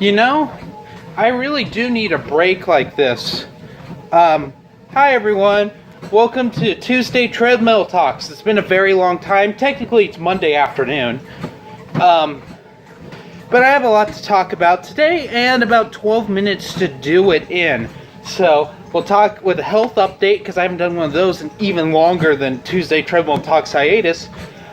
You know, I really do need a break like this. Hi everyone. Welcome to Tuesday Treadmill Talks. It's been a very long time. Technically, it's Monday afternoon. But I have a lot to talk about today and about 12 minutes to do it in. So, we'll talk with a health update because I haven't done one of those in even longer than Tuesday Treadmill Talks hiatus.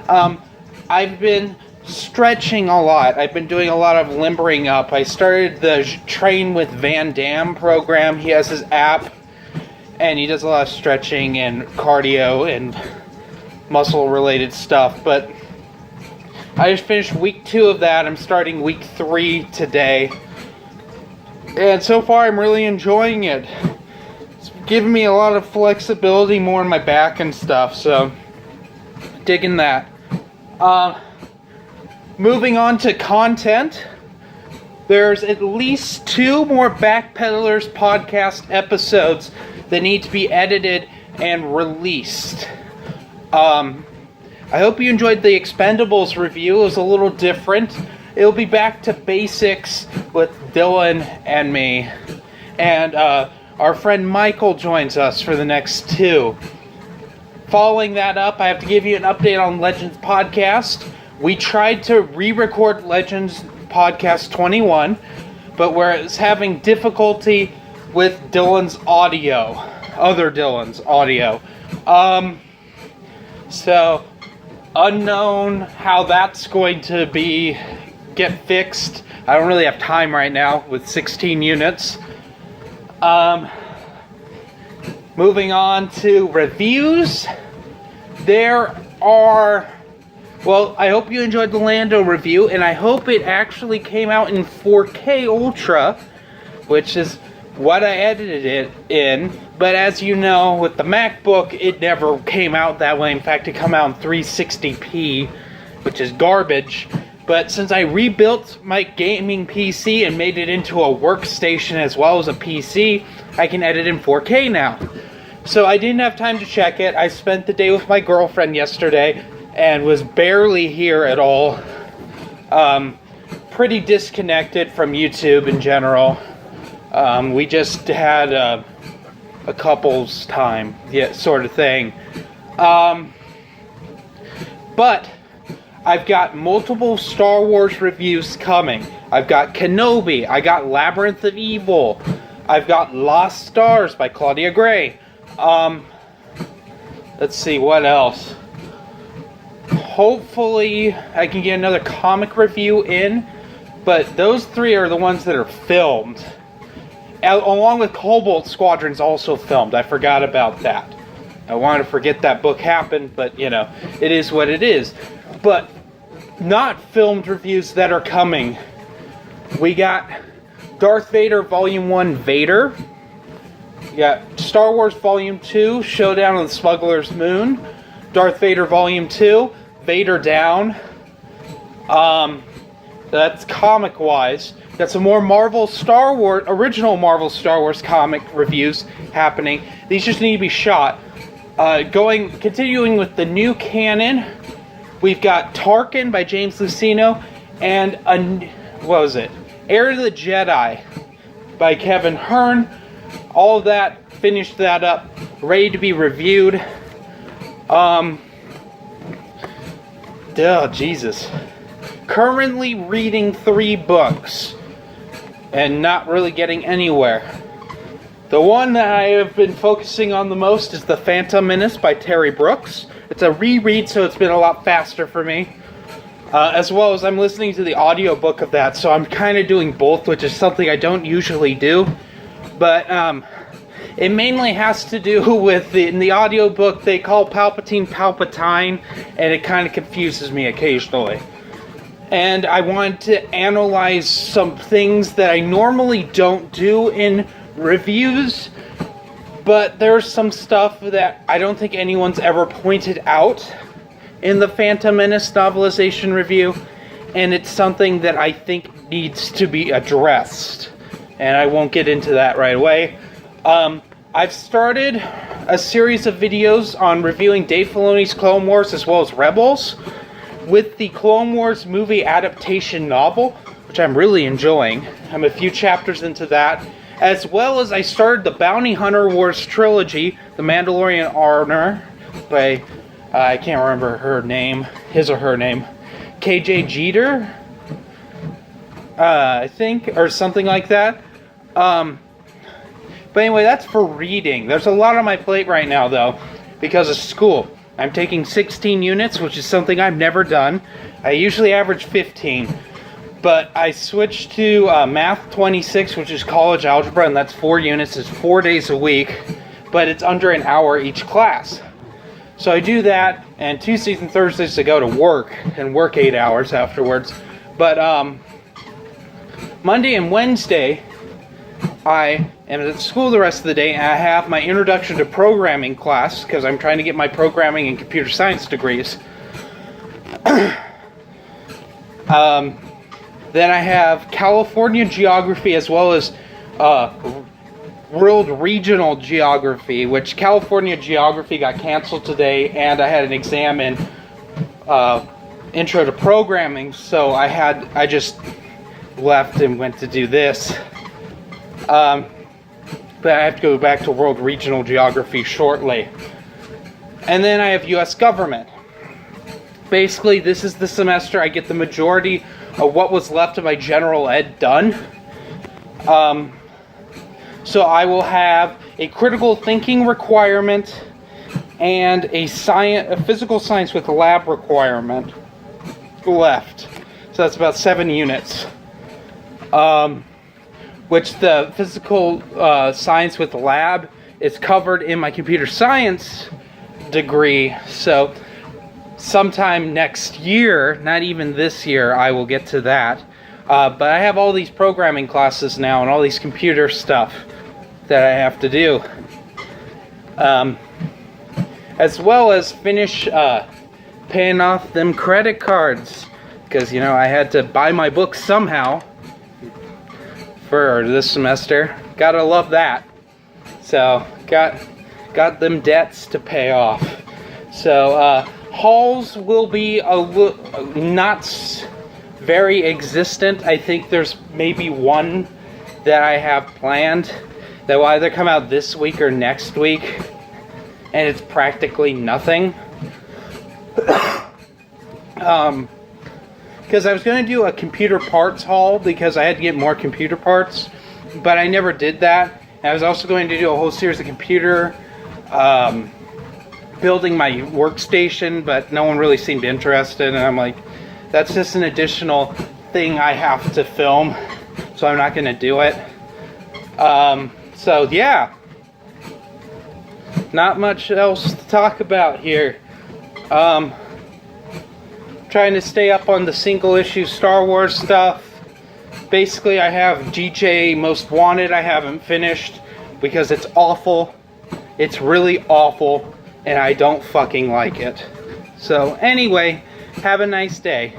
I've been stretching a lot. I've been doing a lot of limbering up. I started the Train with Van Damme program. He has his app, and he does a lot of stretching and cardio and muscle-related stuff. But I just finished week 2 of that. I'm starting week 3 today. And so far, I'm really enjoying it. It's giving me a lot of flexibility more in my back and stuff, so digging that. Moving on to content, there's at least 2 more Backpedalers podcast episodes that need to be edited and released. I hope you enjoyed the Expendables review. It was a little different. It'll be back to basics with Dylan and me. And our friend Michael joins us for the next 2. Following that up, I have to give you an update on Legends Podcast. We tried to re-record Legends Podcast 21, but we're having difficulty with Dylan's audio. Other Dylan's audio. So, unknown how that's going to get fixed. I don't really have time right now with 16 units. Moving on to reviews. There are... Well, I hope you enjoyed the Lando review, and I hope it actually came out in 4K Ultra, which is what I edited it in. But as you know, with the MacBook, it never came out that way. In fact, it came out in 360p, which is garbage. But since I rebuilt my gaming PC and made it into a workstation as well as a PC, I can edit in 4K now. So I didn't have time to check it. I spent the day with my girlfriend yesterday and was barely here at all. Pretty disconnected from YouTube in general. We just had a couple's time, sort of thing. But I've got multiple Star Wars reviews coming. I've got Kenobi. I got Labyrinth of Evil. I've got Lost Stars by Claudia Gray. Let's see, what else? Hopefully, I can get another comic review in, but those 3 are the ones that are filmed. Along with Cobalt Squadron's also filmed. I forgot about that. I wanted to forget that book happened, but, you know, it is what it is. But not filmed reviews that are coming. We got Darth Vader Volume 1 Vader. We got Star Wars Volume 2 Showdown on the Smuggler's Moon. Darth Vader Volume 2 Vader Down. That's comic-wise. Got some more original Marvel Star Wars comic reviews happening. These just need to be shot. Continuing with the new canon, we've got Tarkin by James Luceno and Heir to the Jedi by Kevin Hearn. All of that, finished that up, ready to be reviewed. Oh, Jesus. Currently reading 3 books and not really getting anywhere. The one that I have been focusing on the most is The Phantom Menace by Terry Brooks. It's a reread, so it's been a lot faster for me. As well as I'm listening to the audiobook of that, so I'm kind of doing both, which is something I don't usually do. But it mainly has to do with, in the audiobook, they call Palpatine Palpatine, and it kind of confuses me occasionally. And I wanted to analyze some things that I normally don't do in reviews, but there's some stuff that I don't think anyone's ever pointed out in the Phantom Menace novelization review, and it's something that I think needs to be addressed. And I won't get into that right away. I've started a series of videos on reviewing Dave Filoni's Clone Wars as well as Rebels with the Clone Wars movie adaptation novel. which I'm really enjoying. I'm a few chapters into that, as well as I started the Bounty Hunter Wars trilogy, The Mandalorian Honor, by, I can't remember her name, his or her name, KJ Jeter, I think, or something like that. But anyway, that's for reading. There's a lot on my plate right now, though, because of school. I'm taking 16 units, which is something I've never done. I usually average 15. But I switched to Math 26, which is college algebra, and that's 4 units. It's 4 days a week, but it's under an hour each class. So I do that, and Tuesdays and Thursdays I go to work, and work 8 hours afterwards. But Monday and Wednesday, I am at school the rest of the day, and I have my Introduction to Programming class, because I'm trying to get my programming and computer science degrees. Then I have California Geography, as well as World Regional Geography, which California Geography got canceled today, and I had an exam in Intro to Programming, so I just left and went to do this. But I have to go back to World Regional Geography shortly. And then I have U.S. Government. Basically, this is the semester I get the majority of what was left of my general ed done. So I will have a critical thinking requirement and a physical science with lab requirement left. So that's about 7 units. Which the physical science with lab is covered in my computer science degree. So sometime next year, not even this year, I will get to that. But I have all these programming classes now and all these computer stuff that I have to do. As well as finish paying off them credit cards. Because, you know, I had to buy my books somehow for this semester. Gotta love that. So, got them debts to pay off. So, hauls will be not very existent. I think there's maybe one that I have planned that will either come out this week or next week, and it's practically nothing. Because I was going to do a computer parts haul because I had to get more computer parts, but I never did that. And I was also going to do a whole series of computer building my workstation, but no one really seemed interested, and I'm like, that's just an additional thing I have to film, so I'm not going to do it. So yeah, not much else to talk about here. Trying to stay up on the single issue Star Wars stuff. Basically, I have GJ Most Wanted I haven't finished because it's awful. It's really awful, and I don't fucking like it. So anyway, have a nice day.